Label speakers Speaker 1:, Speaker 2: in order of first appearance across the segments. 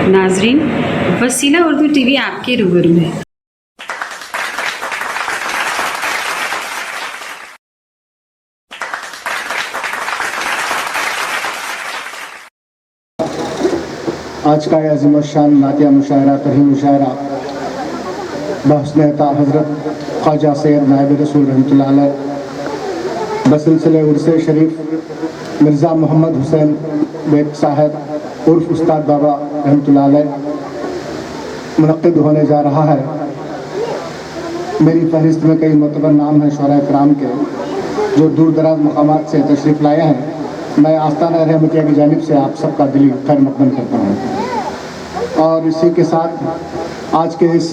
Speaker 1: नाजरीन, वसीला उर्दू टीवी आपके रूबरू है।
Speaker 2: आज का अज़ीम शान नातिया मुशायरा तरही मुशायरा बहस्न हज़रत ख्वाजा सैयद नायब रसूल रहमतुल्लाह अलैह बसिलसिले उर्स शरीफ मिर्ज़ा मोहम्मद हुसैन बेग साहब उर्फ उस्ताद बाबा रहमतुल्लाह अलैह मुनक़्क़िद होने जा रहा है। मेरी फहरिस्त में कई मोतबर नाम हैं शुहरा कराम के जो दूर दराज मकामात से तशरीफ़ लाए हैं। मैं आस्ताना रहमतिया की जानिब से आप सबका दिली खैर मक़दम करता हूँ और इसी के साथ आज के इस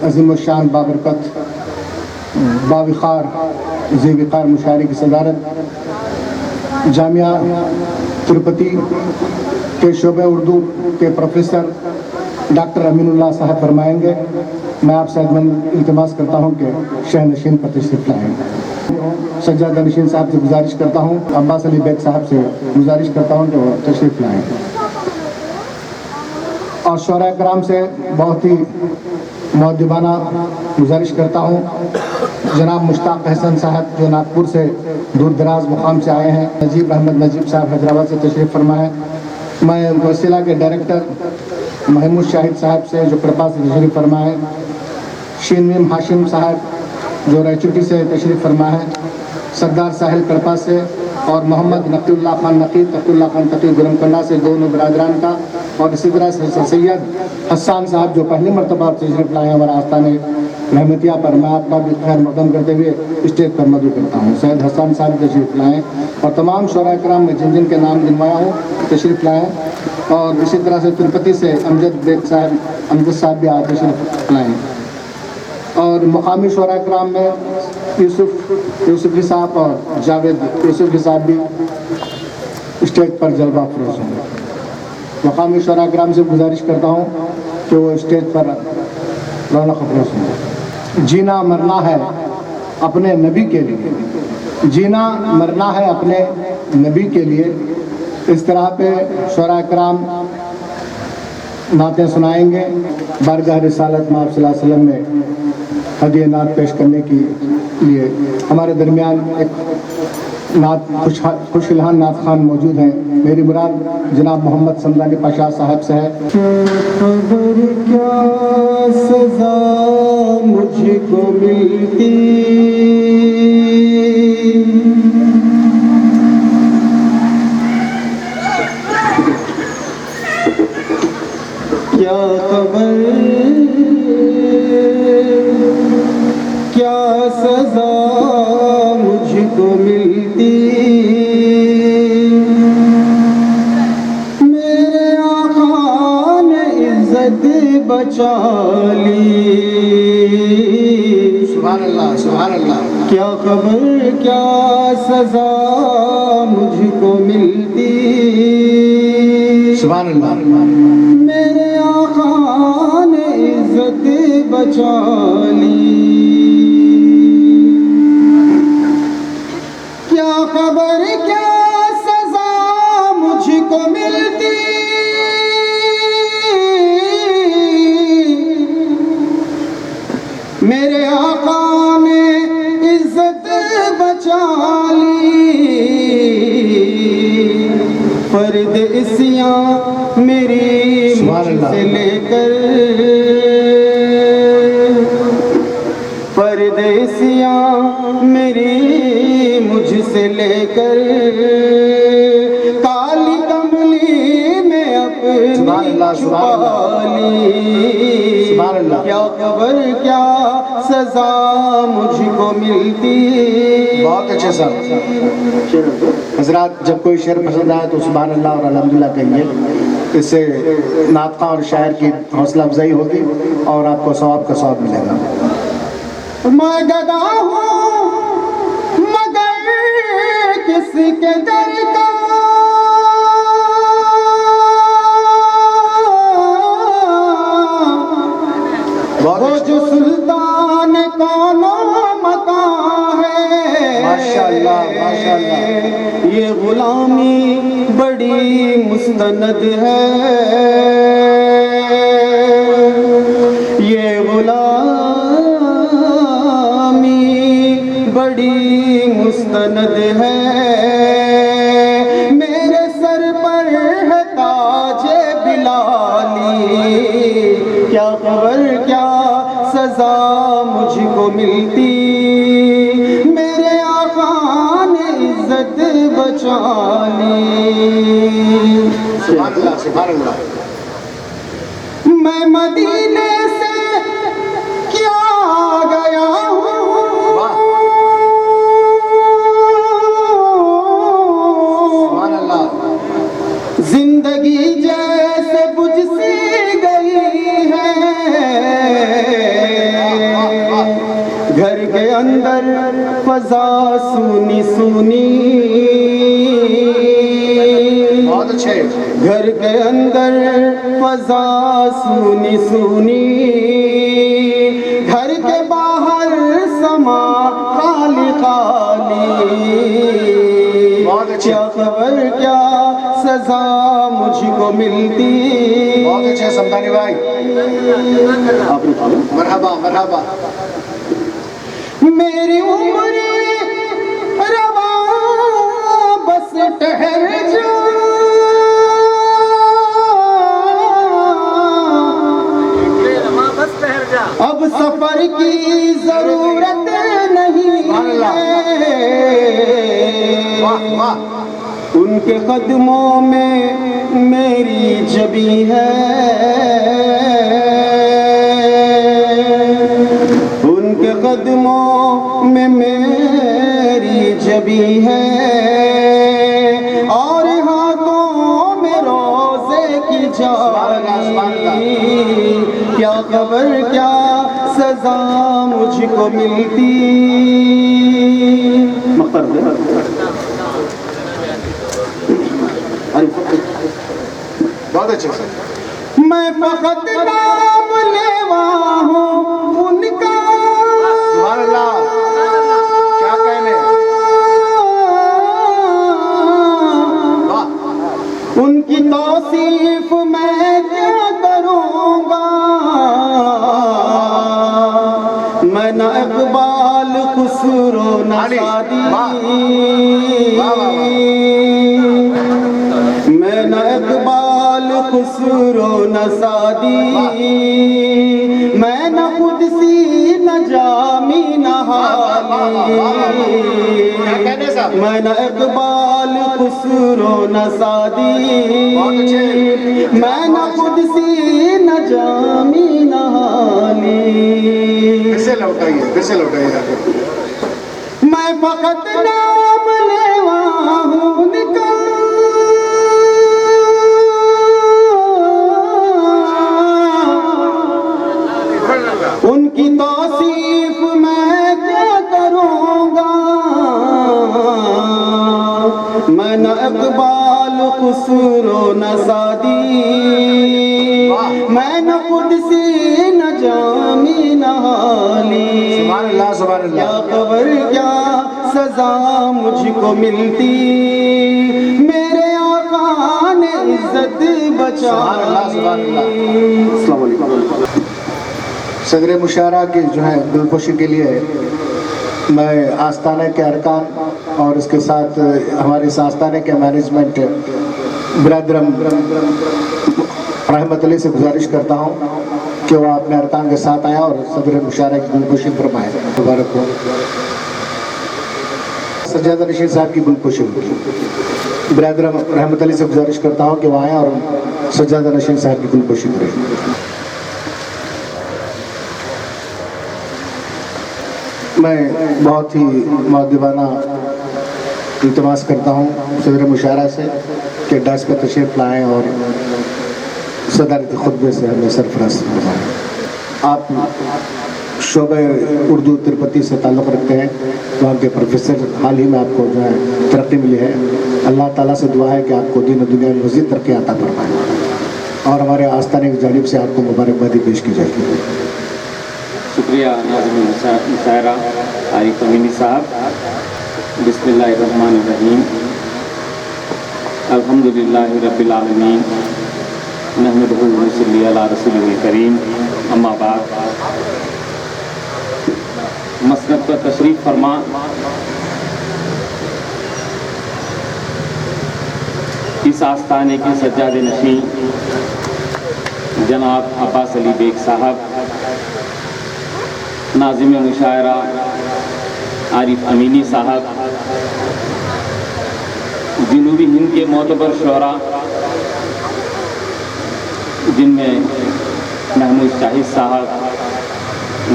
Speaker 2: अज़ीम शान बाबरकत बाविक़ार ज़ीविक़ार मुशायरे की सदारत जामिया तिरुपति के शोबे उर्दू के प्रोफेसर डॉक्टर अमीनुल्लाह साहब फरमाएंगे। मैं आपसे अदमन इल्तिमास करता हूँ कि शहनशीन पर तशरीफ़ लाएँ। सज्जादा नशीन साहब से गुजारिश करता हूँ, अब्बास अली बेग साहब से गुजारिश करता हूँ कि वो तशरीफ़ लाएँ और शुहरा कराम से बहुत ही मुअद्दिबाना गुजारिश करता हूँ। जनाब मुश्ताक हसन साहब जो नागपुर से दूर दराज मुकाम से आए हैं, नजीब अहमद नजीब साहब हैदराबाद से तशरीफ़ फरमाए। मैं वसीला के डायरेक्टर महमूद शाहिद साहब से जो कृपा से तशरीफ़ फरमाए, शीन हाशिम साहब जो रायचूटी से तशरीफ़ फरमाए, सरदार साहिल कड़पा से और मोहम्मद नकीउल्लाह खान नकी तक़ुल्लाह खान तकी गुरमकंडा से दोनों बरादरान का, और इसी तरह से सैयद हसन साहब जो पहली मरतबा तशरीफ़ लाए हमारे आस्ताने रहमतिया पर। मैं आपका भी खैर मक़दम करते हुए स्टेज पर मदू करता हूँ। सैयद हसन साहब तशरीफ़ लाएँ और तमाम शुहरा कराम में जिन जिन के नाम गिनवाया हूँ तशरीफ़ लाएँ। और इसी तरह से तिरुपति से अमजद बेग साहब अमजद साहब भी आए तशरीफ़ लाएँ। और मुकामी शुहरा कराम में यूसुफ़ी साहब और जावेद यूसुफ़ी साहब भी स्टेज पर जलवा फरोज़ होंगे। मुकामी शुहरा कराम से गुजारिश करता हूँ कि वो स्टेज पर रौनक अफरोज़ होंगे। जीना मरना है अपने नबी के लिए, जीना मरना है अपने नबी के लिए। इस तरह पे शुहरा कराम नातें सुनाएंगे। बारगाह रिसालत में आप सल्लल्लाहु अलैहि वसल्लम में हदिया नात पेश करने के लिए हमारे दरमियान एक नात खुशइल्हान नात खान मौजूद हैं। मेरी मुराद जनाब मोहम्मद समदानी पाशा साहब से है।
Speaker 3: खबर क्या सज़ा मुझको मिलती, क्या खबर क्या सज़ा मुझको मिलती, मेरे आका ने इज़्ज़त बचा ली।
Speaker 2: सुभान अल्लाह, सुभान अल्लाह।
Speaker 3: क्या खबर क्या सज़ा मुझको मिलती,
Speaker 2: सुभान अल्लाह।
Speaker 3: मेरे आका ने इज़्ज़त बचा ली। क्या खबर क्या सज़ा मुझको मिलती, मेरे आका ने इज़्ज़त बचा ली। फर्द इस्यां मेरी मुझसे लेकर, फर्द इस्यां मेरी मुझसे लेकर, काली कमली में अपनी छुपा ली। क्या खबर क्या सज़ा मुझको मिलती।
Speaker 2: बहुत अच्छे साहब। हज़रात, जब कोई शेर पसंद आए तो सुभान अल्लाह और अल्हम्दुलिल्लाह कहिए। इससे नातख़्वां और शायर की हौसला अफजाई होगी और आपको सवाब का सवाब मिलेगा।
Speaker 3: मैं गदा हूँ मगर किसके दर का, वो जो सुल्तान कौनो मकान है।
Speaker 2: माशाअल्लाह, माशाअल्लाह।
Speaker 3: ये गुलामी बड़ी मुस्तनद है। بلالی، کیا خبر کیا سزا مجھ کو ملتی، میرے آقا نے عزت بچا لی۔
Speaker 2: سبحان اللہ سبحان اللہ۔
Speaker 3: میں مدینے سے کیا گیا ہوں،
Speaker 2: سبحان اللہ۔
Speaker 3: زندگی جیسے بجھ سی گئی ہے، گھر کے اندر فضا سونی سونی،
Speaker 2: بہت اچھے۔
Speaker 3: گھر کے اندر فضا سونی سونی، گھر کے باہر سما خالی خالی،
Speaker 2: بہت اچھے۔
Speaker 3: کیا خبر کیا سزا مجھ کو ملتی۔
Speaker 2: بہت اچھے سمدانی بھائی، مرحبا مرحبا۔
Speaker 3: میری عمر رواں بس ٹھہر جا، اب سفر کی ضرورت نہیں ہے، ان کے قدموں میں میری جبی ہے، ان کے قدموں میں میری جبی ہے، اور ہاتھوں میں روزے کی جاری، کیا خبر کیا سزا مجھ کو ملتی۔
Speaker 2: بہت اچھے سے۔
Speaker 3: میں فقط نام لیوا ہوں ان کا،
Speaker 2: سبحان اللہ، کیا کہنے۔ واہ۔
Speaker 3: ان کی توصیف میں کیا کروں گا، میں نہ اقبال خسرو نہ سعدی، میں نہ اقبال خسرو نہ سعدی، میں نہ قدسی نہ جامی نہ حالی، میں نہ اقبال خسرو نہ سعدی، میں نہ قدسی نہ جامی نہ حالی،
Speaker 2: پھر سے لوٹائیے پھر سے لوٹائیے۔
Speaker 3: میں فقط نام لیوا ہوں ان کا، ان کی توصیف میں کیا کروں گا، میں نہ اقبال خسرو نہ سعدی، میں نہ قدسی نہ جامی نہ حالی،
Speaker 2: سبحان اللہ سبحان
Speaker 3: کیا
Speaker 2: اللہ۔
Speaker 3: خبر کیا سزا مجھ کو ملتی، میرے آقا نے عزت بچا
Speaker 2: سبحان اللہ سبحان اللہ۔
Speaker 3: لی۔ السلام علیکم۔
Speaker 2: صدر مشاعرہ کی جو ہے دلپوشی کے لیے میں آستانہ کے ارکان اور اس کے ساتھ ہمارے اس آستانے کے مینجمنٹ برادرم رحمت علی سے گزارش کرتا ہوں کہ وہ اپنے ارکان کے ساتھ آیا اور صدر مشاعرہ کی دلپوشی فرمائے۔ مبارک ہو۔ سجادہ نشین صاحب کی دلپوشی برادرم رحمت علی سے گزارش کرتا ہوں کہ وہ آئیں اور سجادہ نشین صاحب کی دلپوشی کریں۔ میں بہت ہی مؤدبانہ التماس کرتا ہوں صدر مشاعرہ سے کہ ڈائس پہ تشریف لائیں اور صدارتی خطبے سے ہمیں سرفراز فرمائیں۔ آپ شعبہ اردو ترپتی سے تعلق رکھتے ہیں، وہاں کے پروفیسر، حال ہی میں آپ کو جو ہے ترقی ملی ہے، اللہ تعالیٰ سے دعا ہے کہ آپ کو دین و دنیا میں مزید ترقی عطا فرمائے اور ہمارے آستانے کی جانب سے آپ کو مبارکبادی پیش کی جائے گی۔
Speaker 4: شکریہ ناظم مشاعرہ عارف امینی صاحب۔ بسم اللہ الرحمن الرحیم، الحمدللہ رب العالمین، نحمدہ و نصلی علی رسولہ الکریم، اما بعد۔ مسند پر تشریف فرما اس آستانے کے سجاد نشین जनाब अब्बास अली बेग साहब, नाज़िम मुशायरा आरिफ अमीनी साहब, जनूबी हिंद के मोतबर शोरा जिनमें महमूद शाहिद साहब,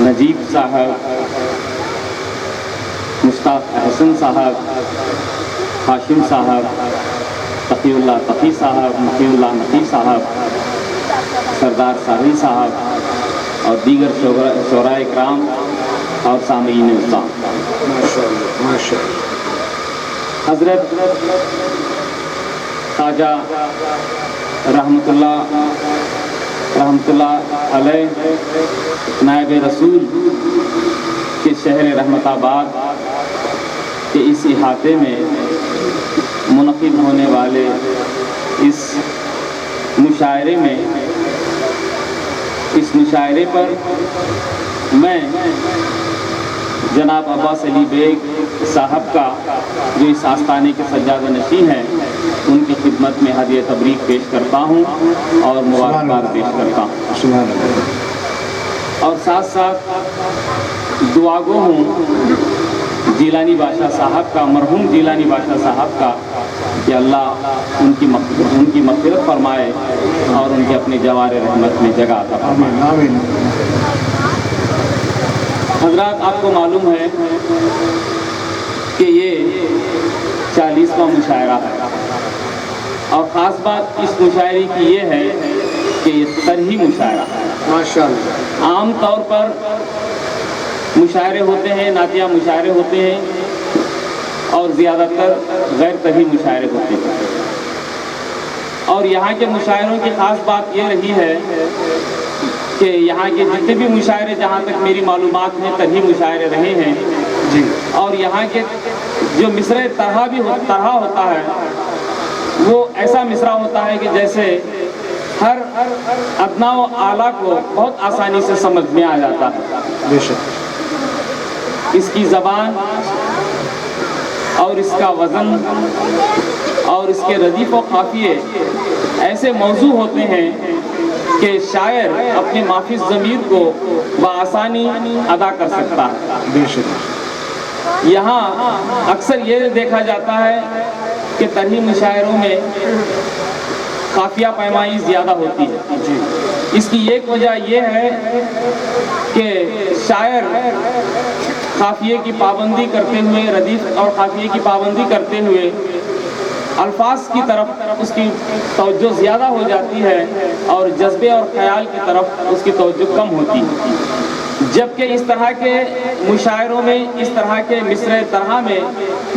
Speaker 4: नजीब साहब, मुश्ताक अहसन साहब, हाशिम साहब, तकीउल्लाह तकी साहब, मुकीउल्लाह नकी साहब, सरदार साहिल साहब और दीगर शोरा इकराम और सामीन इस्लाम। हज़रत ख्वाजा रहमतुल्लाह अलैह नायब रसूल के शहर रहमताबाद के इस इहाते में मुनक़िद होने वाले इस मुशायरे पर मैं जनाब अब्बास अली बेग साहब का जो इस आस्थाने के सज्जादा नशीं हैं उनकी खिदमत में हदिया तबरीक पेश करता हूँ और मुबारकबाद पेश करता हूँ और साथ साथ दुआगो हूँ जीलानी बादशाह साहब का, मरहूम जीलानी बादशाह साहब का, कि अल्लाह उनकी मग़फ़िरत फरमाए और उनके अपने जवारे रहमत में जगह अता फरमाए। हज़रात, आपको मालूम है कि ये 40वां मुशायरा है और ख़ास बात इस मुशायरे की ये है कि ये तरही मुशायरा है। माशाअल्लाह। आम तौर पर मुशायरे होते हैं, नातिया मुशायरे होते हैं और ज़्यादातर गैर तरही मुशायरे होते हैं और यहाँ के मुशायरों की ख़ास बात ये रही है कि यहाँ के जितने भी मुशायरे, जहाँ तक मेरी मालूमात हैं, तरही मुशायरे रहे हैं जी। और यहाँ के जो मिसरे तरह होता है वो ऐसा मिसरा होता है कि जैसे हर अदना व आला को बहुत आसानी से समझ में आ जाता है। बेशक इसकी ज़बान और इसका वज़न और इसके रदीफ़ व काफ़िये ऐसे मौजू होते हैं कि शायर अपने माफिज ज़मीर को बआसानी अदा कर सकता है। बेशक यहाँ अक्सर ये देखा जाता है कि तरही मुशायरों में काफ़िया पैमाई ज़्यादा होती है। इसकी एक वजह यह है कि शायर काफ़िये की पाबंदी करते हुए, रदीफ़ और काफ़िये की पाबंदी करते हुए अल्फाज की तरफ उसकी तवज्जो ज़्यादा हो जाती है और जज्बे और ख़याल की तरफ उसकी तवज्जो कम होती है। जबकि इस तरह के मुशायरों में, इस तरह के मिसरे तरह में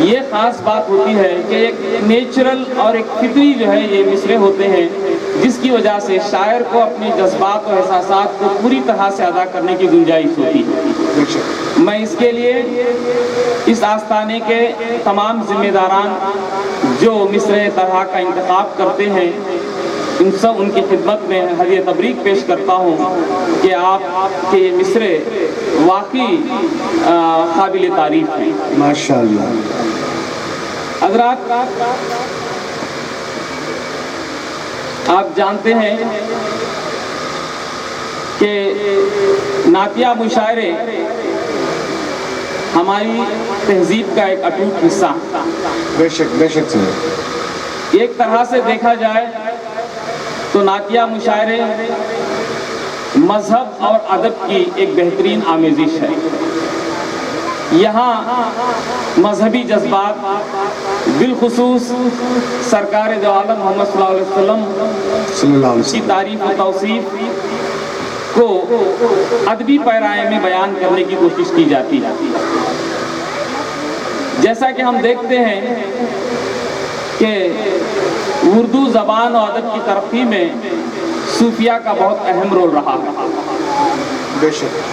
Speaker 4: ये ख़ास बात होती है कि एक नेचुरल और एक फितरी जो है ये मिसरे होते हैं, जिसकी वजह से शायर को अपने जज्बात और एहसासात को पूरी तरह से अदा करने की गुंजाइश होती है। मैं इसके लिए इस आस्थाने के तमाम ज़िम्मेदारान जो मिसरे तरह का इंतखाब करते हैं इन सब उनकी खिदमत में हदिया तबरीक पेश करता हूँ कि आपके ये मिसरे वाकई काबिल तारीफ़ हैं। माशाअल्लाह। हज़रात, आप जानते हैं कि नातिया मुशायरे हमारी तहजीब का एक अटूट हिस्सा। बेशक बेशक से एक तरह से देखा जाए तो नातिया मुशायरे मज़हब और अदब की एक बेहतरीन आमेज़िश है। यहाँ मजहबी जज्बात बिलखुसूस सरकार दो आलम मोहम्मद सल्लल्लाहु अलैहि वसल्लम की तारीफ़ और तौसीफ़ को अदबी पैराए में बयान करने की कोशिश की जाती है। जैसा कि हम देखते हैं कि उर्दू ज़बान और अदब की तरक्की में सूफिया का बहुत अहम रोल रहा है।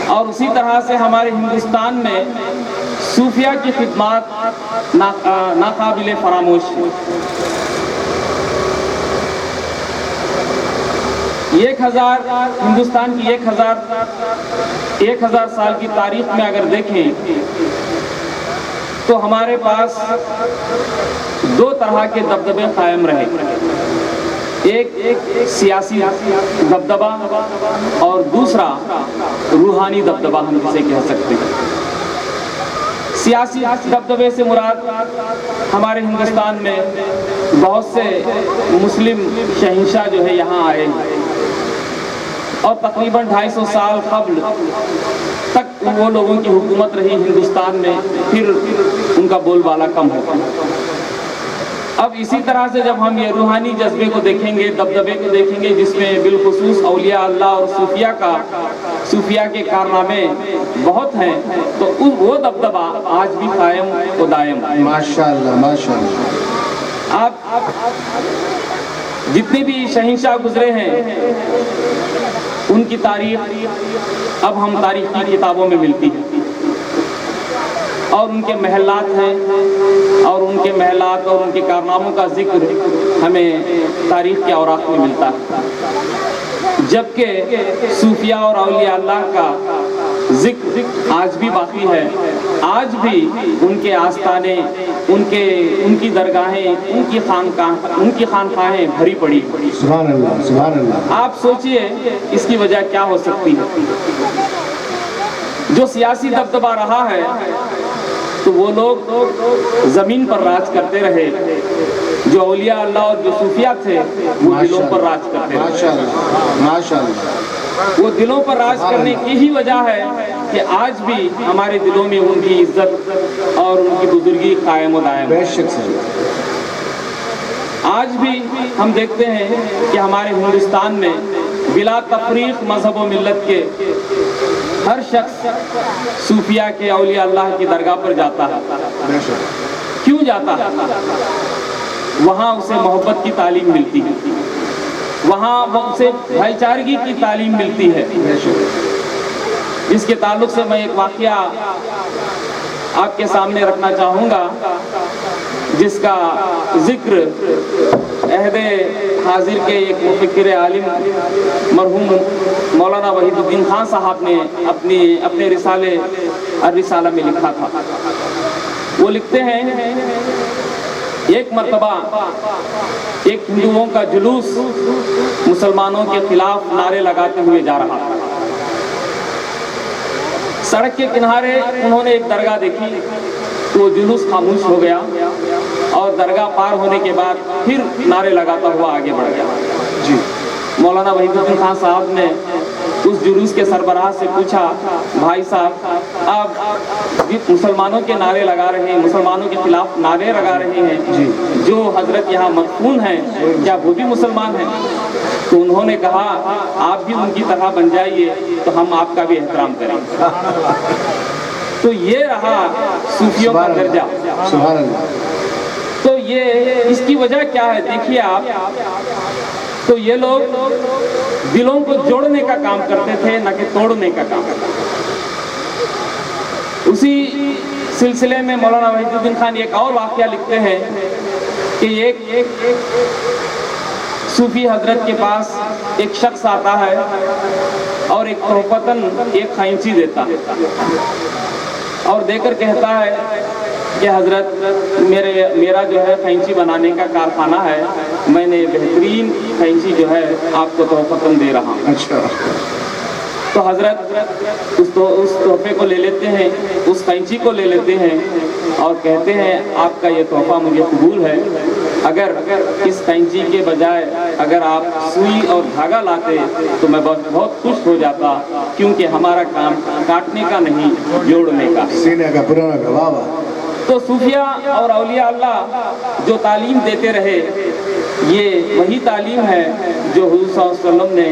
Speaker 4: और उसी तरह से हमारे हिंदुस्तान में सूफिया की खिदमत नाकाबिल फरामोश है। 1000 हिंदुस्तान की 1000 साल की तारीख में अगर देखें तो हमारे पास 2 तरह के दबदबे कायम रहे। ایک سیاسی دبدبہ اور دوسرا روحانی دبدبہ ہم جسے کہہ سکتے ہیں۔ سیاسی دبدبے سے مراد ہمارے ہندوستان میں بہت سے مسلم شہنشاہ جو ہے یہاں آئے ہیں، اور تقریباً 250 سال قبل تک وہ لوگوں کی حکومت رہی ہندوستان میں، پھر ان کا بول بالا کم ہوتا ہے۔ اب اسی طرح سے جب ہم یہ روحانی جذبے کو دیکھیں گے، دبدبے کو دیکھیں گے، جس میں بالخصوص اولیاء اللہ اور صوفیہ کے کارنامے بہت ہیں، تو وہ دبدبہ آج بھی قائم و دائم ہے۔
Speaker 2: ماشاءاللہ ماشاءاللہ۔
Speaker 4: آپ جتنے بھی شہنشاہ گزرے ہیں ان کی تاریخ اب ہم تاریخ کی کتابوں میں ملتی ہے، اور ان کے محلات ہیں، اور ان کے محلات اور ان کے کارناموں کا ذکر ہمیں تاریخ کے اوراق میں ملتا ہے، جبکہ صوفیہ اور اولیاء اللہ کا ذکر آج بھی باقی ہے۔ آج بھی ان کے آستانے، ان کی درگاہیں، ان کی خانقاہیں بھری پڑی۔
Speaker 2: سبحان اللہ سبحان اللہ۔
Speaker 4: آپ سوچئے اس کی وجہ کیا ہو سکتی ہے؟ جو سیاسی دبدبہ رہا ہے تو وہ لوگ زمین پر راج کرتے رہے، جو اولیاء اللہ اور جو صوفیہ تھے وہ دلوں پر راج کرتے رہے۔
Speaker 2: ماشاءاللہ ماشاءاللہ۔
Speaker 4: وہ دلوں پر راج کرنے کی ہی وجہ ہے کہ آج بھی ہمارے دلوں میں ان کی عزت اور ان کی بزرگی قائم و دائم ہے۔
Speaker 2: بے شک سے
Speaker 4: آج بھی ہم دیکھتے ہیں کہ ہمارے ہندوستان میں بلا تفریق مذہب و ملت کے ہر شخص صوفیہ کے، اولیاء اللہ کی درگاہ پر جاتا ہے۔
Speaker 2: بے شک۔
Speaker 4: کیوں جاتا ہے؟ وہاں اسے محبت کی تعلیم ملتی ہے، وہاں اسے بھائی چارگی کی تعلیم ملتی ہے،
Speaker 2: بے شک۔
Speaker 4: جس کے تعلق سے میں ایک واقعہ آپ کے سامنے رکھنا چاہوں گا، جس کا ذکر عہد حاضر کے ایک مفکر عالم مرحوم مولانا وحید الدین خان صاحب نے اپنے رسالے الرسالہ میں لکھا تھا۔ وہ لکھتے ہیں، ایک مرتبہ ایک ہندوؤں کا جلوس مسلمانوں کے خلاف نعرے لگاتے ہوئے جا رہا تھا۔ سڑک کے کنارے انہوں نے ایک درگاہ دیکھی، تو وہ جلوس خاموش ہو گیا، اور درگاہ پار ہونے کے بعد پھر نعرے لگاتا ہوا آگے بڑھ گیا۔
Speaker 2: جی۔
Speaker 4: مولانا وحید الدین خان صاحب نے اس جلوس کے سربراہ سے پوچھا، بھائی صاحب آپ مسلمانوں کے نعرے لگا رہے ہیں، مسلمانوں کے خلاف نعرے لگا رہے ہیں، جو حضرت یہاں مدفون ہیں کیا وہ بھی مسلمان ہیں؟ تو انہوں نے کہا آپ بھی ان کی طرح بن جائیے تو ہم آپ کا بھی احترام کریں گے۔ تو یہ رہا صوفیوں کا درجہ۔
Speaker 2: سبحان اللہ۔
Speaker 4: تو یہ اس کی وجہ کیا ہے؟ دیکھیے آپ، تو یہ لوگ دلوں کو جوڑنے کا کام کرتے تھے، نہ کہ توڑنے کا کام کرتے تھے۔ اسی سلسلے میں مولانا وحید الدین خان ایک اور واقعہ لکھتے ہیں کہ ایک صوفی حضرت کے پاس ایک شخص آتا ہے اور ایک تحفتاً ایک خینچی دیتا ہے، اور دے کر کہتا ہے کہ حضرت میرا جو ہے خینچی بنانے کا کارخانہ ہے، میں نے بہترین خینچی جو ہے آپ کو تحفتاً دے رہا ہوں۔
Speaker 2: اچھا۔
Speaker 4: تو حضرت اس تحفے کو لے لیتے ہیں، اس خینچی کو لے لیتے ہیں اور کہتے ہیں آپ کا یہ تحفہ مجھے قبول ہے، اگر اس خینچی کے بجائے اگر آپ سوئی اور دھاگا لاتے تو میں بہت خوش ہو جاتا، کیونکہ ہمارا کام کاٹنے کا نہیں، جوڑنے کا۔
Speaker 2: سینے کا پرانا کا، واہ واہ۔
Speaker 4: تو صوفیہ اور اولیاء اللہ جو تعلیم دیتے رہے، یہ وہی تعلیم ہے جو حضور صلی اللہ علیہ وسلم نے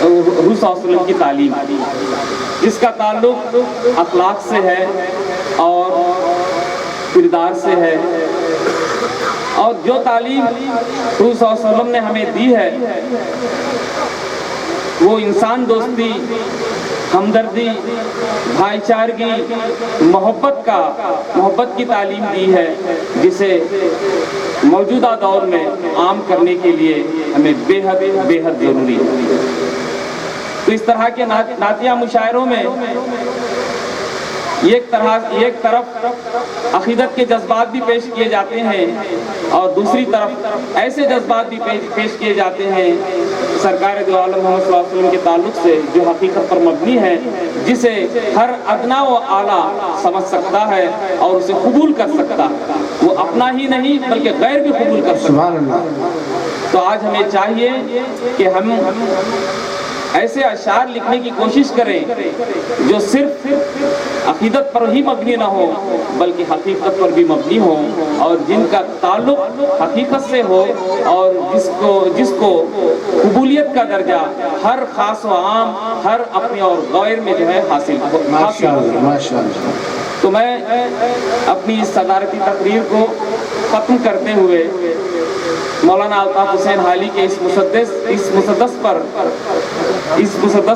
Speaker 4: حضور صلی اللہ علیہ وسلم کی تعلیم، جس کا تعلق اخلاق سے ہے اور کردار سے ہے، اور جو تعلیم حضور صلی اللہ علیہ وسلم نے ہمیں دی ہے وہ انسان دوستی، ہمدردی، بھائی چارگی، محبت کی تعلیم دی ہے، جسے موجودہ دور میں عام کرنے کے لیے ہمیں بے حد ضروری ہے۔ تو اس طرح کے نعتیہ مشاعروں میں ایک طرف عقیدت کے جذبات بھی پیش کیے جاتے ہیں اور دوسری طرف ایسے جذبات بھی پیش کیے جاتے ہیں سرکار دو عالم محمد صلی اللہ علیہ وسلم کے تعلق سے جو حقیقت پر مبنی ہے، جسے ہر ادنا و اعلیٰ سمجھ سکتا ہے اور اسے قبول کر سکتا ہے، وہ اپنا ہی نہیں بلکہ غیر بھی قبول کر سکتا ہے۔ تو آج ہمیں چاہیے کہ ہم ایسے اشعار لکھنے کی کوشش کریں جو صرف عقیدت پر ہی مبنی نہ ہو بلکہ حقیقت پر بھی مبنی ہو، اور جن کا تعلق حقیقت سے ہو، اور جس کو قبولیت کا درجہ ہر خاص و عام، ہر اپنے اور غیر میں جو ہے حاصل ہو۔ تو میں اپنی اس صدارتی تقریر کو ختم کرتے ہوئے مولانا الطاف حسین حالی کے اس مسدس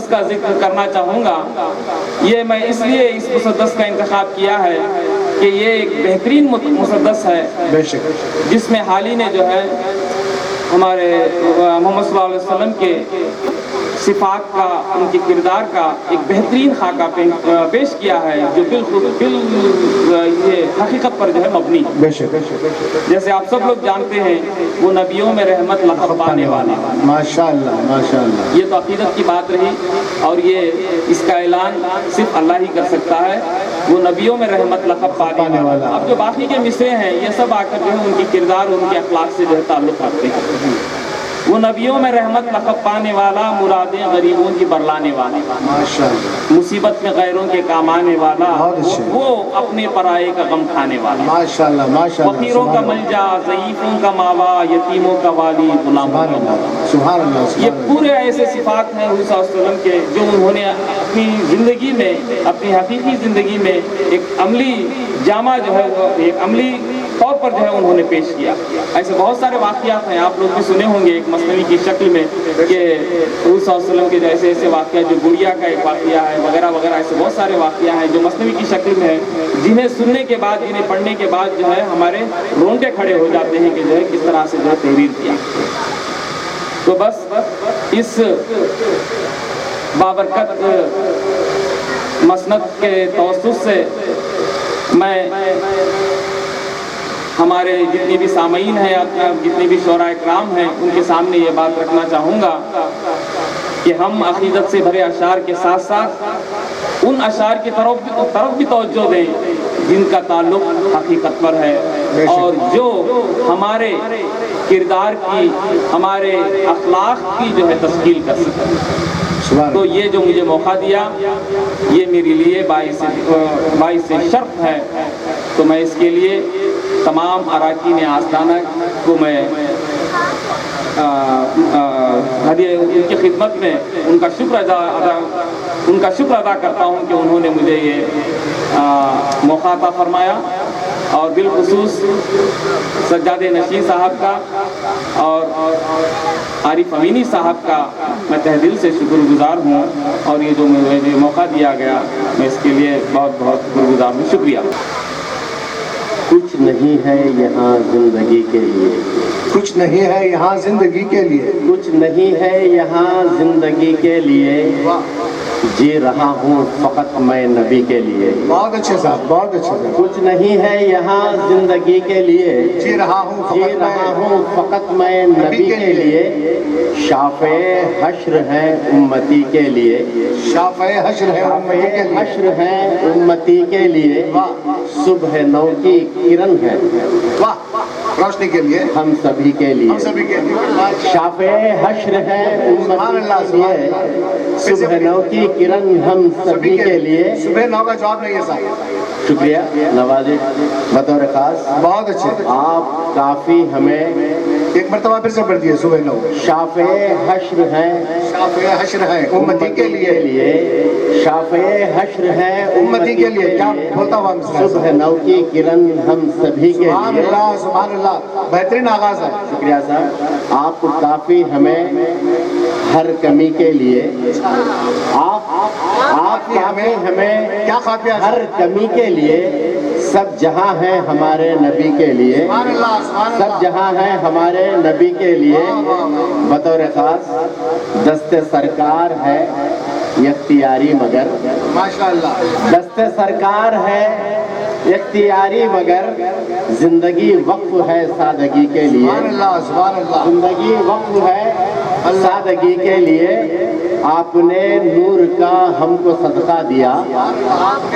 Speaker 4: کا ذکر کرنا چاہوں گا۔ یہ میں اس لیے اس مسدس کا انتخاب کیا ہے کہ یہ ایک بہترین مسدس ہے جس میں حالی نے جو ہے ہمارے محمد صلی اللہ علیہ وسلم کے صفات کا، ان کے کردار کا ایک بہترین خاکہ پیش کیا ہے جو بالکل یہ حقیقت پر جو ہے مبنی ہے۔ جیسے آپ سب لوگ جانتے ہیں وہ نبیوں میں رحمت لقب پانے والا، ماشاءاللہ ماشاءاللہ، یہ تو عقیدت کی بات رہی، اور یہ اس کا اعلان صرف اللہ ہی کر سکتا ہے، وہ نبیوں میں رحمت لقب پانے والا۔ اب جو باقی کے مصرے ہیں یہ سب آ کر جو ہے ان کی کردار، ان کے اخلاق سے جو ہے تعلق رکھتے ہیں۔ وہ نبیوں میں رحمت لقب پانے والا، مرادیں غریبوں کی برلانے والا، مصیبت میں غیروں کے کام آنے والا، وہ اپنے پرائے کا غم کھانے والا، فقیروں کا ملجا، ضعیفوں کا ماوا، یتیموں کا والی، غلاموں کا مولا۔ یہ پورے ایسے صفات ہیں حضور صلی اللہ علیہ وسلم کے جو انہوں نے اپنی زندگی میں، اپنی حقیقی زندگی میں ایک عملی جامہ جو ہے وہ ایک عملی طور پر جو ہے انہوں نے پیش کیا۔ ایسے بہت سارے واقعات ہیں، آپ لوگ بھی سنے ہوں گے ایک مثنوی کی شکل میں کہ حضور صلی اللہ علیہ وسلم کے جو ایسے واقعات، جو گڑیا کا ایک واقعہ ہے وغیرہ وغیرہ، ایسے بہت سارے واقعات ہیں جو مثنوی کی شکل میں ہیں، جنہیں سننے کے بعد، انہیں پڑھنے کے بعد جو ہے ہمارے رونگٹے کھڑے ہو جاتے ہیں کہ جو ہے کس طرح سے جو ہے تحریر کیا۔ تو بس اس بابرکت مسند کے توسط سے میں ہمارے جتنے بھی سامعین ہیں، جتنے بھی شعراء اکرام ہیں، ان کے سامنے یہ بات رکھنا چاہوں گا کہ ہم عقیدت سے بھرے اشعار کے ساتھ ساتھ ان اشعار کی طرف بھی توجہ دیں جن کا تعلق حقیقت پر ہے، اور جو ہمارے کردار کی، ہمارے اخلاق کی جو ہے تشکیل کر سکے۔ تو یہ جو مجھے موقع دیا یہ میرے لیے باعث شرف ہے، تو میں اس کے لیے تمام اراکین آستانہ کو میں ان کی خدمت میں ان کا شکر ادا کرتا ہوں کہ انہوں نے مجھے یہ موقع عطا فرمایا، اور بالخصوص سجاد نشین صاحب کا اور عارف امینی صاحب کا میں تہ دل سے شکر گزار ہوں، اور یہ جو مجھے موقع دیا گیا میں اس کے لیے بہت بہت شکر گزار ہوں۔ شکریہ۔
Speaker 5: کچھ نہیں ہے یہاں زندگی کے لیے،
Speaker 2: کچھ نہیں ہے یہاں زندگی کے لیے،
Speaker 5: کچھ نہیں ہے یہاں زندگی کے لیے، جی رہا ہوں فقط میں نبی کے لیے۔
Speaker 2: بہت اچھے صاحب، بہت اچھے صاحب۔
Speaker 5: کچھ نہیں ہے یہاں زندگی کے لیے،
Speaker 2: جی رہا ہوں
Speaker 5: فقط میں نبی کے لیے، شافع حشر ہے امتی کے لیے،
Speaker 2: شافع حشر ہے امتی کے لیے،
Speaker 5: حشر ہے امتی کے لیے، صبح نو کی کرن ہے،
Speaker 2: واہ، روشنی کے لیے،
Speaker 5: ہم سبھی کے لیے،
Speaker 2: ہم سبھی کے لیے۔
Speaker 5: شافع حشر ہے امتی کے لیے، صبح نو کی کرن ہم سبھی کے لیے۔
Speaker 2: صبح 9 کا جواب نہیں ہے صاحب۔
Speaker 5: شکریہ نوازش بطور خاص،
Speaker 2: بہت اچھے۔
Speaker 5: آپ کافی ہمیں
Speaker 2: ایک مرتبہ پھر سے پڑھ دیے، صبح 9۔
Speaker 5: شافع حشر ہے،
Speaker 2: شافع حشر ہے امتی کے لیے،
Speaker 5: شافع حشر ہے
Speaker 2: امتی کے لیے۔ کیا بولتا ہوا مسئلہ؟
Speaker 5: صبح نو کی کرن ہم سبھی کے
Speaker 2: سبحان
Speaker 5: لیے۔
Speaker 2: اللہ، سبحان اللہ، بہترین آغاز ہے۔
Speaker 5: شکریہ صاحب، آپ کو کافی ہمیں ہر کمی کے لیے، آپ کافی ہمیں
Speaker 2: کیا خافیہ ہے؟
Speaker 5: ہر کمی کے لیے، سب جہاں ہے ہمارے نبی کے لیے،
Speaker 2: سبحان اللہ، سبحان اللہ۔
Speaker 5: سب جہاں ہے ہمارے نبی کے لیے۔ بطور خاص دست سرکار ہے اختیاری مگر
Speaker 2: माशाअल्लाह।
Speaker 5: दस्ते सरकार है इख्तियारी मगर जिंदगी वक्फ है सादगी के लिए।
Speaker 2: सुभान अल्लाह, सुभान अल्लाह।
Speaker 5: जिंदगी वक्फ है सादगी के लिए। आपने नूर का हमको सदका दिया,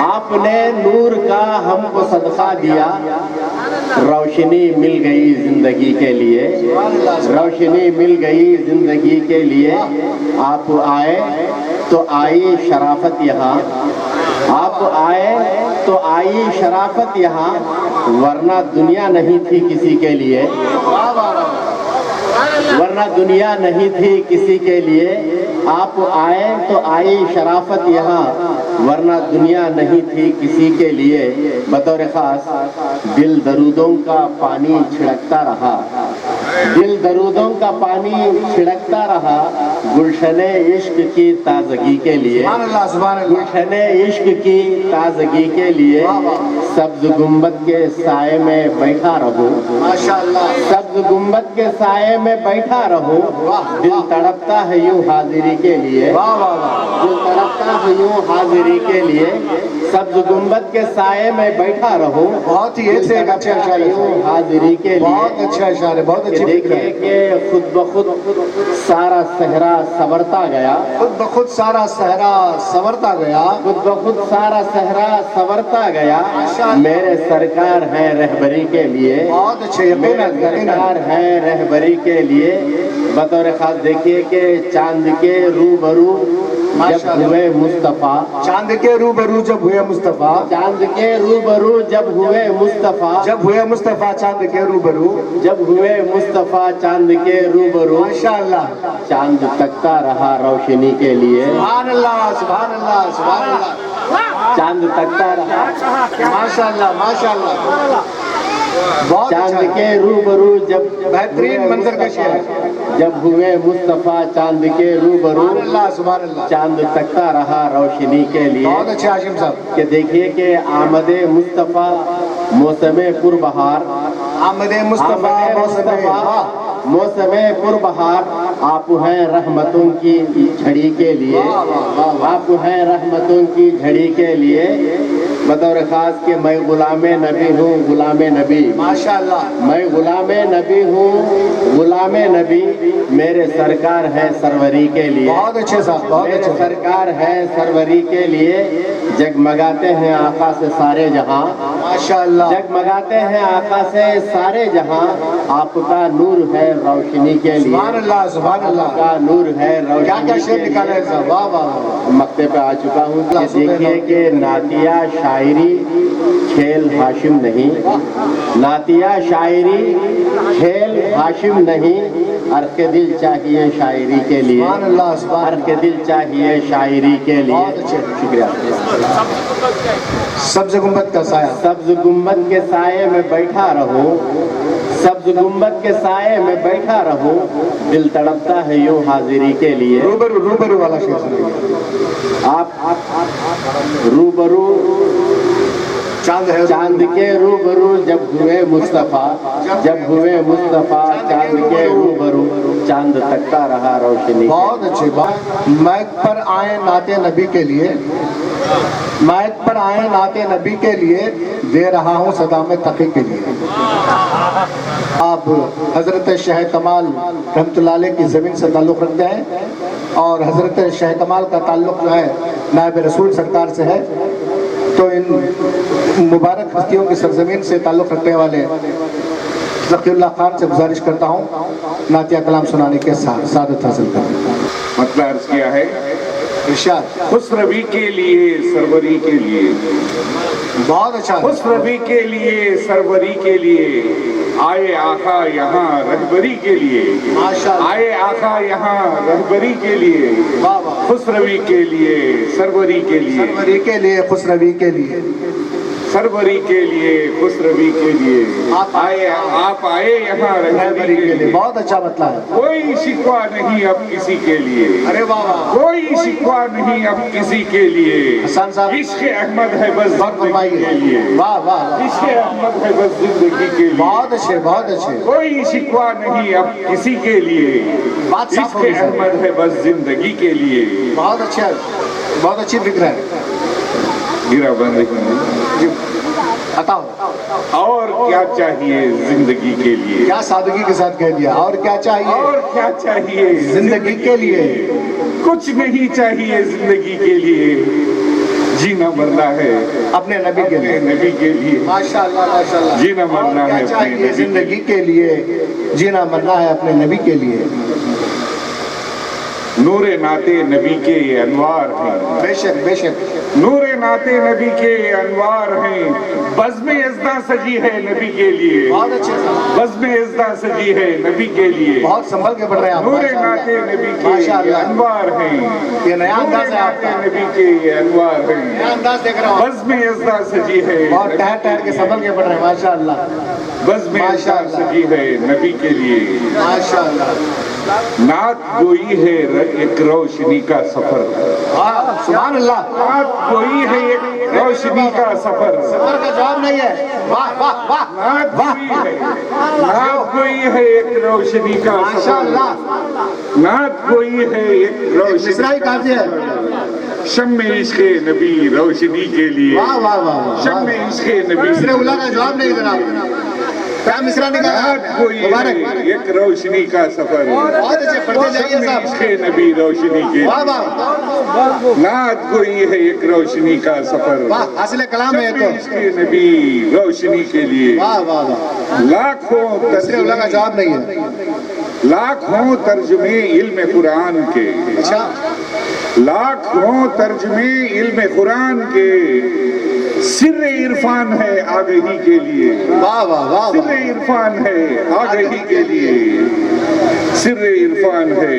Speaker 5: आपने नूर का हमको सदका दिया। रोशनी मिल गई जिंदगी के लिए, रोशनी मिल गई जिंदगी के लिए। आप आए तो आई शराफत यहाँ, आप आए तो आई शराफत यहाँ, वरना दुनिया नहीं थी किसी के लिए, वरना दुनिया नहीं थी किसी के लिए। आप आए तो आई शराफत यहाँ, वरना दुनिया नहीं थी किसी के लिए। बतौर खास दिल दरूदों का पानी छिड़कता रहा, दिल दरूदों का पानी छिड़कता रहा, गुलशने इश्क की ताजगी के लिए,
Speaker 2: सुभान अल्लाह, सुभान अल्लाह।
Speaker 5: गुलशने इश्क की ताजगी के लिए। सब्ज गुंबद के साए में बैठा रहूं,
Speaker 2: माशाअल्लाह।
Speaker 5: सब्ज गुंबद के साए में बैठा रहूं, दिल तड़पता है यूं हाजिरी के लिए,
Speaker 2: वाह वाह वाह।
Speaker 5: दिल तड़पता है यूं हाजिरी के लिए। सब्ज गुंबद के साए में बैठा रहूं,
Speaker 2: बहुत ही एक से एक अच्छे अशारे
Speaker 5: यूं हाजिरी के लिए।
Speaker 2: बहुत अच्छे अशारे, बहुत अच्छी फिक्र
Speaker 5: देखिए
Speaker 2: है।
Speaker 5: कि खुद ब खुद सारा सहरा संवरता गया,
Speaker 2: खुद ब खुद सारा सहरा संवरता गया,
Speaker 5: खुद ब खुद सारा सहरा संवरता गया। मेरे सरकार है रहबरी के लिए,
Speaker 2: बहुत अच्छे,
Speaker 5: मेरे
Speaker 2: यकीनन यकीनन।
Speaker 5: सरकार है रहबरी के लिए। बतौर खास देखिए कि चांद के रूबरू जब
Speaker 2: माशाअल्लाह।
Speaker 5: हुए मुस्तफा,
Speaker 2: चांद के रूबरू जब हुए मुस्तफा,
Speaker 5: चांद के रूबरू जब हुए मुस्तफा,
Speaker 2: जब हुए मुस्तफा चांद के रूबरू,
Speaker 5: जब हुए मुस्तफा चांद के रूबरू,
Speaker 2: माशाअल्लाह।
Speaker 5: चांद तकता रहा रोशनी के लिए,
Speaker 2: सुभान अल्लाह, सुभान अल्लाह, सुभान अल्लाह।
Speaker 5: चांद तकता रहा
Speaker 2: माशाअल्लाह, माशाअल्लाह। बहुत
Speaker 5: चांद
Speaker 2: अच्छा
Speaker 5: के रूबरू जब
Speaker 2: बेहतरीन मंजर का शेर है।
Speaker 5: जब हुए मुस्तफा चांद के रूबरू,
Speaker 2: सुभान अल्लाह, सुभान अल्लाह।
Speaker 5: चांद तकता रहा रोशनी के लिए।
Speaker 2: बहुत अच्छे हाशिम साहब।
Speaker 5: कि देखिए कि आमदे मुस्तफा मौसमे पुरबहार,
Speaker 2: आमदे मुस्तफा मौसम
Speaker 5: मौसमे पुरबहार, आप हैं रहमतों की झड़ी के लिए, आप हैं रहमतों की झड़ी के लिए। बतौर खास कि मैं गुलामे नबी हूँ, गुलामे नबी,
Speaker 2: माशाअल्लाह।
Speaker 5: मैं गुलामे नबी हूँ, गुलामे नबी। मेरे सरकार है सरवरी के लिए,
Speaker 2: बहुत अच्छे साहब, बहुत
Speaker 5: मेरे
Speaker 2: अच्छे।
Speaker 5: सरकार है सरवरी के लिए। जगमगाते हैं आका से सारे जहां,
Speaker 2: माशाअल्लाह।
Speaker 5: जगमगाते हैं आका से सारे जहां। आपका नूर है रोशनी के लिए,
Speaker 2: सुभान अल्लाह, सुभान अल्लाह।
Speaker 5: आपका नूर है रोशनी
Speaker 2: क्या क्या शेर
Speaker 5: के
Speaker 2: निकाले हैं
Speaker 5: लिए।
Speaker 2: साहब, वाह वाह वाह।
Speaker 5: मक्ते पे आ चुका हूँ कि देखिए कि नातिया शायरी खेल हाशिम नहीं, नातिया शायरी खेल हाशिम नहीं। अर्क दिल चाहिए शायरी के लिए,
Speaker 2: सुभान अल्लाह, सुभान
Speaker 5: अर्क दिल चाहिए शायरी के लिए।
Speaker 2: बहुत अच्छे।
Speaker 5: शुक्रिया।
Speaker 2: सब्ज गुंबद का साया,
Speaker 5: सब्ज गुंबद के साये में बैठा रहो, सब्ज गुंबद के साये में बैठा रहो, दिल तड़पता है यूं हाजिरी के लिए।
Speaker 2: रूबरू रूबरू वाला शेर सुनिए।
Speaker 5: आप रूबरू
Speaker 2: चांद है,
Speaker 5: चांद के रूबरू जब हुए मुस्तफा, जब हुए मुस्तफा चांद के रूबरू, चांद तकता रहा रोशनी।
Speaker 2: बहुत अच्छी बात। मैक पर आए नाते नबी के लिए, मैक पर आए नाते नबी के लिए, दे रहा हूँ सदा में तकी के लिए। आप हजरत शाह कमाल रहमतुल्लाह अलैह की ज़मीन से ताल्लुक़ रखते हैं और हजरत शाह कमाल का ताल्लुक़ जो है नायब रसूल सरकार से है। तो इन मुबारक हस्तियों की सरजमीन से ताल्लुक़ रखने वाले ज़कीउल्लाह खान से गुजारिश करता हूँ नातिया कलाम सुनाने के साथ सादत हासिल करें।
Speaker 6: मतलब अर्ज किया है
Speaker 2: इरशाद।
Speaker 6: खुसरवी के लिए सरवरी के लिए,
Speaker 2: बहुत अच्छा।
Speaker 6: खुसरवी के लिए सरवरी के लिए, आए आका यहाँ रहबरी के लिए,
Speaker 2: माशाअल्लाह।
Speaker 6: आए आका यहाँ रहबरी के लिए,
Speaker 2: वाह वाह।
Speaker 6: खुसरवी के लिए सरवरी के लिए,
Speaker 2: सरवरी के लिए, खुसरवी के लिए,
Speaker 6: सरवरी के लिए, खुसरवी के लिए,
Speaker 2: आप
Speaker 6: आए यहाँ रहबरी के लिए।
Speaker 2: बहुत अच्छा मतलब है।
Speaker 6: कोई शिकवा नहीं अब किसी के लिए,
Speaker 2: अरे वाह वाह।
Speaker 6: कोई शिकवा नहीं अब किसी के लिए।
Speaker 2: हसन साहब,
Speaker 6: इश्क अहमद है बस
Speaker 2: बहुत
Speaker 6: जिंदगी के
Speaker 2: फरमाइए।
Speaker 6: लिए,
Speaker 2: वाह वाह वाह।
Speaker 6: इश्क अहमद है बस जिंदगी के लिए।
Speaker 2: बहुत अच्छे, बहुत अच्छे।
Speaker 6: कोई शिकवा नहीं अब किसी के लिए,
Speaker 2: बात साफ
Speaker 6: इश्क
Speaker 2: होगी सर।
Speaker 6: अहमद है बस जिंदगी के लिए।
Speaker 2: बहुत अच्छा, बहुत अच्छी फिक्र है।
Speaker 6: गिरा बंद रखिए।
Speaker 2: बताओ
Speaker 6: और क्या चाहिए जिंदगी के लिए?
Speaker 2: क्या सादगी के साथ कह दिया, और क्या चाहिए
Speaker 6: और क्या चाहिए
Speaker 2: जिंदगी के लिए?
Speaker 6: कुछ नहीं चाहिए जिंदगी के लिए, जीना मरना है
Speaker 2: अपने नबी के
Speaker 6: अपने
Speaker 2: लिए।
Speaker 6: नबी के लिए।
Speaker 2: माशाअल्लाह माशाअल्लाह।
Speaker 6: जीना मरना
Speaker 2: और
Speaker 6: है
Speaker 2: क्या
Speaker 6: अपने
Speaker 2: चाहिए
Speaker 6: नबी
Speaker 2: जिंदगी के लिए? जीना मरना है अपने नबी के लिए।
Speaker 6: नूरे नाते नबी के अनवार हैं,
Speaker 2: बेशक बेशक।
Speaker 6: नूरे नाते नबी के अनवार हैं, बज़्म इज़्ज़ा सजी है नबी के लिए,
Speaker 2: बहुत अच्छे से,
Speaker 6: बज़्म इज़्ज़ा सजी है नबी के लिए।
Speaker 2: बहुत संभल के पढ़ रहे हैं आप।
Speaker 6: नूरे
Speaker 2: माशाअल्लाह।
Speaker 6: नाते नबी के
Speaker 2: माशाअल्लाह।
Speaker 6: अनवार हैं,
Speaker 2: ये नया अंदाज
Speaker 6: नूरे
Speaker 2: है
Speaker 6: नाते
Speaker 2: आपका।
Speaker 6: नबी के अनवार हैं,
Speaker 2: नया अंदाज देख रहा हूँ।
Speaker 6: बज़्म इज़्ज़ा सजी है
Speaker 2: बहुत ठहर ठहर के संभल के पढ़ रहे हैं। माशाअल्लाह
Speaker 6: बज़्म इज़्ज़ा
Speaker 2: माशाअल्लाह।
Speaker 6: सजी है नबी के लिए।
Speaker 2: माशाअल्लाह।
Speaker 6: नात गोई है एक रोशनी का सफर,
Speaker 2: हाँ सुभान अल्लाह।
Speaker 6: नात गोई है एक रोशनी का सफर,
Speaker 2: सफर का जवाब नहीं है। वाह वाह वाह।
Speaker 6: नात गोई है, नात गोई है एक रोशनी का सफर,
Speaker 2: माशाअल्लाह।
Speaker 6: नात गोई है एक रोशनी
Speaker 2: मिसरा ही काफी है।
Speaker 6: शम्मे इश्क़े नबी रोशनी के लिए,
Speaker 2: वाह वाह वाह वाह।
Speaker 6: शम्मे इश्क़े नबी
Speaker 2: मिसरे उला का जवाब नहीं जनाब। क्या मिसरा निकाला?
Speaker 6: नात गोई
Speaker 2: मुबारक।
Speaker 6: है एक रोशनी का सफर,
Speaker 2: बहुत अच्छे पढ़ते जाइए
Speaker 6: शम्मे
Speaker 2: साहब।
Speaker 6: इश्क़े नबी रोशनी के
Speaker 2: वाह
Speaker 6: लिए,
Speaker 2: वाह
Speaker 6: नात गोई है एक रोशनी का सफर,
Speaker 2: वाह। हासिल कलाम है ये तो।
Speaker 6: इसके नबी रोशनी के लिए।
Speaker 2: वाह वाह वाह।
Speaker 6: लाखों
Speaker 2: मिसरे उला का
Speaker 6: तर्जुमे,
Speaker 2: जवाब नहीं है।
Speaker 6: लाखों तर्जुमे इल्म कुरान के,
Speaker 2: अच्छा
Speaker 6: लाखों तर्जुमे इल्म कुरान के, सिर इरफान है आगही के लिए,
Speaker 2: वाह वाह वाह
Speaker 6: सिर
Speaker 2: वाह।
Speaker 6: इरफान है आगही के लिए, सिर इरफान है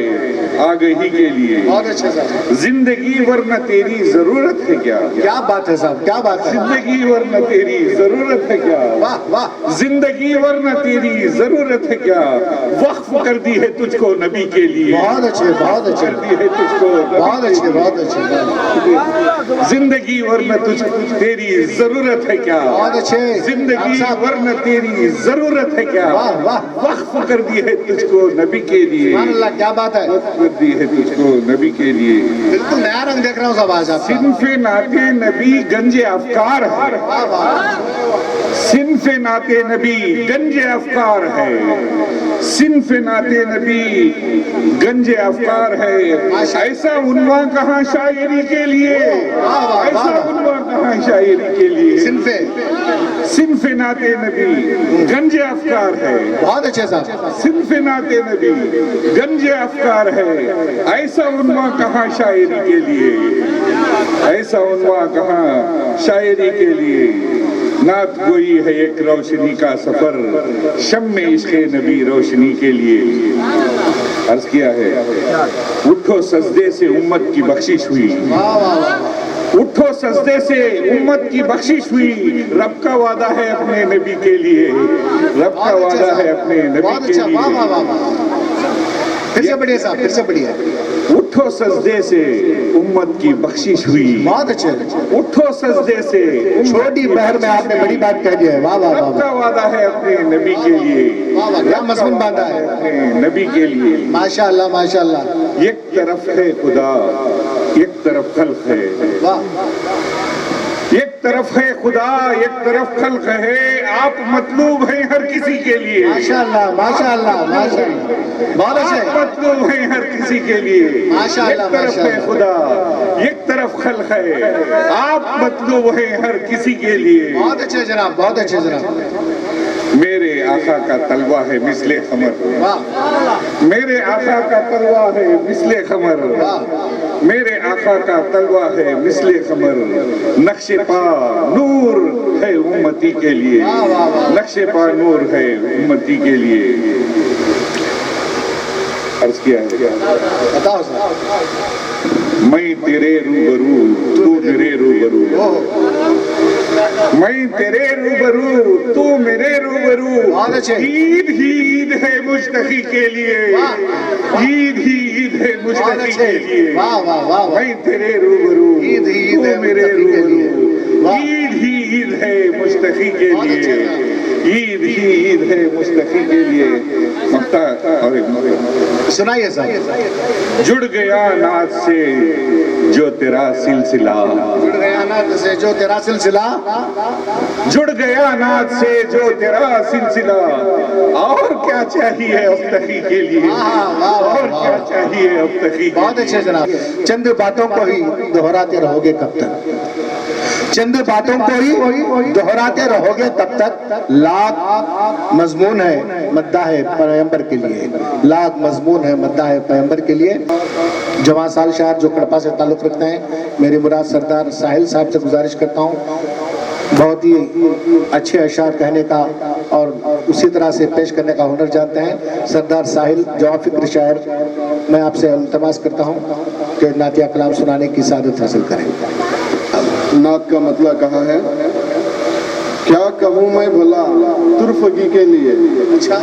Speaker 6: आगही के लिए।
Speaker 2: बहुत अच्छे साहब।
Speaker 6: जिंदगी वरना तेरी जरूरत है क्या?
Speaker 2: क्या बात है साहब, क्या बात है।
Speaker 6: जिंदगी वरना तेरी जरूरत है क्या?
Speaker 2: वाह वाह।
Speaker 6: जिंदगी वरना तेरी जरूरत है क्या? वक्फ कर दी है तुझको नबी के लिए,
Speaker 2: बहुत अच्छे बहुत अच्छे
Speaker 6: कर दी है तुझको
Speaker 2: बहुत अच्छे बहुत अच्छे।
Speaker 6: जिंदगी वरना तुझको तेरी जरूरत है क्या?
Speaker 2: बहुत अच्छे।
Speaker 6: जिंदगी वरना तेरी जरूरत है क्या?
Speaker 2: वाह वाह।
Speaker 6: वक्फ कर दी है तुझको नबी के लिए,
Speaker 2: सुभान अल्लाह, क्या बात है।
Speaker 6: वक्फ कर दी है तुझको नबी के लिए।
Speaker 2: बिल्कुल नया रंग देख रहा हूँ साहब आज आपका।
Speaker 6: सिनफे नाते नबी गंजे अफकार है,
Speaker 2: वाह वाह।
Speaker 6: सिनफे नाते नबी गंजे अफकार है, सिनफे नाते नबी गंजे अफकार है। ऐसा उन्वा कहाँ शायरी के लिए, ऐसा उन्वा कहाँ शायरी के लिए।
Speaker 2: सिनफे
Speaker 6: सिनफे नाते नबी गंजे अफकार है,
Speaker 2: बहुत अच्छे साहब।
Speaker 6: सिनफे नाते नबी गंजे अफकार है। ऐसा उन्वा कहाँ शायरी के लिए, ऐसा उन्वा कहाँ शायरी के लिए। नात गोई है एक रोशनी का सफर, शम्मे इश्क़े नबी रोशनी के लिए। अर्ज किया है, उठो सजदे से उम्मत की बख्शिश हुई,
Speaker 2: वाह वाह वाह।
Speaker 6: उठो सजदे से उम्मत की बख्शिश हुई। रब का वादा है अपने नबी के लिए, रब का वादा है अपने नबी
Speaker 2: बहुत
Speaker 6: के
Speaker 2: अच्छा। वाह वाह
Speaker 6: लिए।
Speaker 2: वाह वाह। फिर से बढ़िया साहब, फिर से बढ़िया।
Speaker 6: उठो सजदे से उम्मत की बख्शिश हुई,
Speaker 2: बहुत अच्छे।
Speaker 6: उठो सजदे से
Speaker 2: छोटी बहर में आपने बड़ी बात कह दी है। वाह वाह वाह
Speaker 6: रब का वादा है अपने नबी के लिए,
Speaker 2: वाह वाह। क्या मजमून बांधा है।
Speaker 6: अपने नबी के लिए।
Speaker 2: माशाअल्लाह माशाअल्लाह।
Speaker 6: एक तरफ है खुदा, एक तरफ खल्क है,
Speaker 2: वाह।
Speaker 6: एक तरफ है खुदा, एक तरफ खल्क है। आप मतलूब हैं हर किसी के लिए,
Speaker 2: माशाअल्लाह माशाअल्लाह माशाअल्लाह। बहुत
Speaker 6: आप
Speaker 2: अच्छे।
Speaker 6: मतलूब हैं हर किसी के लिए।
Speaker 2: माशाअल्लाह,
Speaker 6: एक तरफ है
Speaker 2: माशाअल्लाह।
Speaker 6: खुदा, एक तरफ खल्क है। आप मतलूब हैं हर किसी के लिए।
Speaker 2: बहुत अच्छे जनाब, बहुत अच्छे जनाब।
Speaker 6: मेरे आका का तलवा है मिसले खमर,
Speaker 2: वाह।
Speaker 6: मेरे आका का तलवा है मिसले खमर, मेरे आका का तलवा है मिसले खमर। नक्शे पा नूर है उम्मती के लिए, नक्शे पा नूर है उम्मती के लिए। अर्ज किया है,
Speaker 2: बताओ साहब।
Speaker 6: मैं तेरे रूबरू तू मेरे रूबरू, मैं तेरे रूबरू तू मेरे रूबरू।
Speaker 2: बहुत अच्छे।
Speaker 6: ईद ही ईद है मुश्तकी के लिए, ईद ही ईद है
Speaker 2: बहुत
Speaker 6: मुश्तकी
Speaker 2: अच्छे।
Speaker 6: के लिए।
Speaker 2: वाह वाह वाह वाह।
Speaker 6: मैं तेरे रूबरू
Speaker 2: ईद ही ईद है
Speaker 6: तू मेरे
Speaker 2: मुश्तकी के लिए।
Speaker 6: रूबरू।
Speaker 2: वाह।
Speaker 6: ईद ही ईद है मुश्तकी के
Speaker 2: बहुत अच्छे।
Speaker 6: लिए, ईद ही ईद है मुश्तकी के लिए। मक्ता और
Speaker 2: सुनाइए साहब।
Speaker 6: जुड़ गया नाथ से जो तेरा सिलसिला,
Speaker 2: जुड़ गया नाथ से जो तेरा सिलसिला,
Speaker 6: जुड़ गया नाथ से जो तेरा सिलसिला। और क्या चाहिए अब तकी के लिए, और क्या चाहिए अब तकी।
Speaker 2: बहुत अच्छे जनाब। चंद बातों को ही दोहराते रहोगे कब तक, चंद बातों को ही दोहराते रहोगे तब तक। लाख मजमून है मद्दा है पैगंबर के लिए, लाख मजमून है मद्दा है पैगंबर के लिए। जवान साल शायर जो कड़पा से ताल्लुक़ रखते हैं, मेरी मुराद सरदार साहिल साहब से गुजारिश करता हूँ बहुत ही अच्छे अशार कहने का और उसी तरह से पेश करने का हुनर जानते हैं। सरदार साहिल जवां फिक्र शायर, मैं आपसे इल्तमास करता हूँ कि नातिया कलाम सुनाने की सादत हासिल करें।
Speaker 7: नात का मतलब कहाँ है, क्या कहूँ मैं भला तुरफगी के लिए,
Speaker 2: अच्छा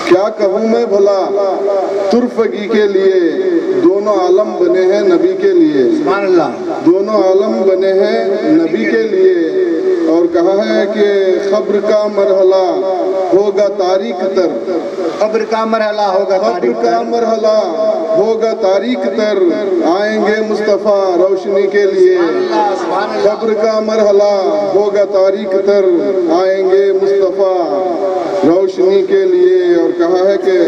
Speaker 7: क्या कहूँ मैं भला तुरफगी के लिए। दोनों आलम बने हैं नबी के लिए,
Speaker 2: सुभान अल्लाह।
Speaker 7: दोनों आलम बने हैं नबी के लिए। और कहा है कि खब्र का मरहला होगा तारीख तर,
Speaker 2: खब्र का मरहला होगा
Speaker 7: खब्र
Speaker 2: तारीख
Speaker 7: का
Speaker 2: तर।
Speaker 7: मरहला होगा तारीख तर। आएंगे मुस्तफ़ा रोशनी के लिए, खब्र का मरहला होगा तारीख तर। आएंगे मुस्तफ़ा रोशनी के लिए। और कहा है कि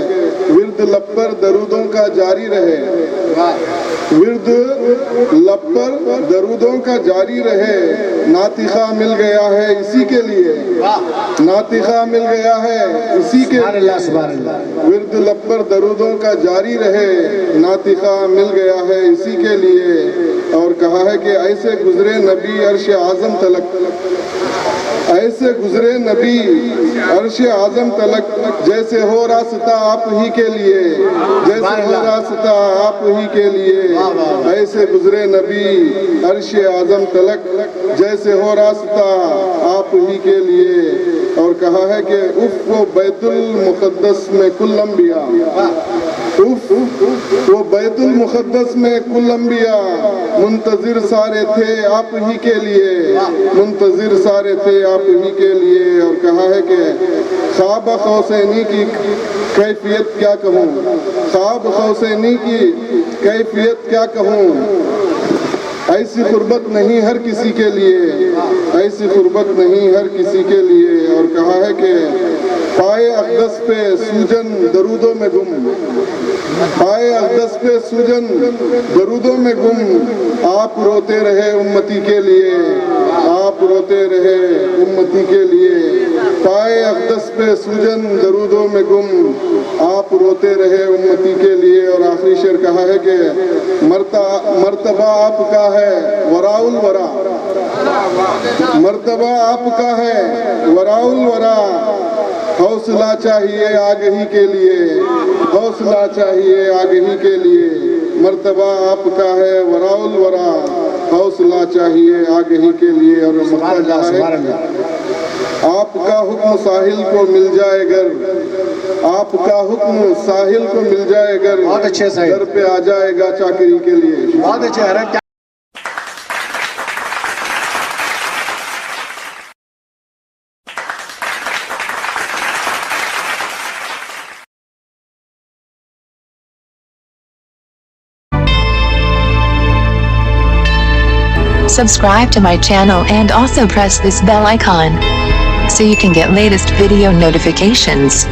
Speaker 7: विर्द लब पर दरूदों का जारी रहे, विर्द लब पर दरूदों का जारी रहे। नातिखा मिल गया है इसी के लिए, नातिखा मिल गया है इसी के लिए। विर्द लब पर दरूदों का जारी रहे, नातिखा मिल गया है इसी के लिए। और कहा है कि ऐसे गुजरे नबी अर्श आज़म तलक, ऐसे गुजरे नबी अर्श आज़म तलक। जैसे हो रास्ता आप ही के लिए, जैसे हो रास्ता आप ही के लिए। ऐसे गुजरे नबी अर्श आज़म तलक, जैसे हो रास्ता आप ही के लिए। और कहा है कि उफ वो बैतुल मुक़द्दस में कुल अंबिया, उफ वो बैतुल मुक़द्दस में कुल अंबिया। मुंतज़िर सारे थे आप ही के लिए, मुंतज़िर सारे थे आप ही के लिए। और कहा है कि ख्वाब खौसैनी की कैफियत क्या कहूँ, ख्वाब खौसैनी की कैफियत क्या कहूँ। ऐसी गुर्बत नहीं हर किसी के लिए, ऐसी गुर्बत नहीं हर किसी के लिए। और कहा है कि पाए अक़दस पे सूजन दरूदों में गुम, पाए अक़दस पे सूजन दरूदों में गुम। आप रोते रहे उम्मती के लिए, आप रोते रहे उम्मती के लिए। पाए अक़दस पे सूजन दरूदों में गुम, आप रोते रहे उम्मती के लिए। और आखिरी शेर कहा है कि मर्तबा आपका है वराउल वरा, मर्तबा आपका है वराउल वरा। हौसला चाहिए आगही के लिए, हौसला चाहिए आगही के लिए। मर्तबा आपका है वराउल वरा, हौसला चाहिए आगही के लिए। और आपका हुक्म साहिल को मिल जाए गर, आपका हुक्म साहिल को मिल जाए गर।
Speaker 2: बहुत अच्छे साहिल।
Speaker 7: घर पे आ जाएगा चाकरी के लिए।
Speaker 2: बहुत अच्छे है।
Speaker 8: Subscribe to my channel and also press this bell icon so you can get latest video notifications.